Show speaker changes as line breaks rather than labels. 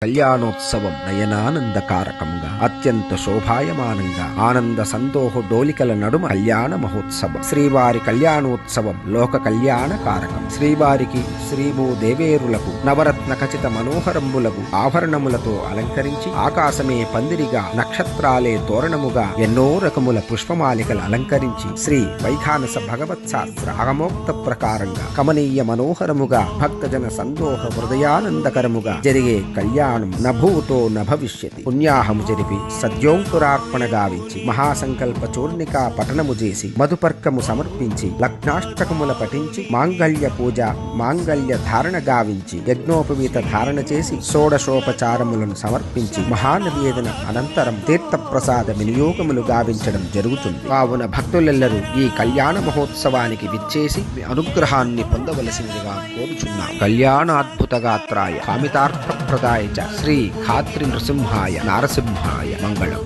కళ్యాణోత్సవం నయనానందకారకంగా అత్యంత శోభాయమానంగా ఆనంద సందోహ డోలికల నడుమ కళ్యాణ మహోత్సవం. శ్రీవారి కళ్యాణోత్సవం లోక కళ్యాణ కారకం. శ్రీవారికి శ్రీభూదేవేరులకు నవరత్న ఖచిత మనోహరంబులకు ఆభరణములతో అలంకరించి ఆకాశమే పందిరిగా నక్షత్రాలే తోరణముగా ఎన్నో రకముల పుష్పమాలికలు అలంకరించి శ్రీ వైఖానస భగవత్శాస్త్ర అగమోక్త ప్రకారంగా కమనీయ మనోహరముగా భక్తజన సందోహ హృదయానందకరముగా జరిగే కళ్యాణ నభూతో నభవిష్యతి. పుణ్యాహము జరిపి సద్యోంకురార్పణ గావించి మహాసంకల్ప చూర్ణికా పఠనము చేసి మధుపర్కము సమర్పించి లగ్నాష్టకముల పఠించి మాంగళ్య పూజ మాంగళ్య ధారణ గావించి యజ్ఞోపవీత ధారణ చేసి షోడశోపచారములను సమర్పించి మహానివేదన అనంతరం తీర్థప్రసాద వినియోగములు గావించడం జరుగుతుంది. కావున భక్తులెల్లరూ ఈ కళ్యాణ మహోత్సవానికి విచ్చేసి మీ అనుగ్రహాన్ని పొందవలసిందిగా కోరుచున్నాం. కళ్యాణాద్భుత గాత్రాయ కామితార్థప్రదాయ శ్రీ ఖాత్రి నృసింహాయ నారసింహాయ మంగళం.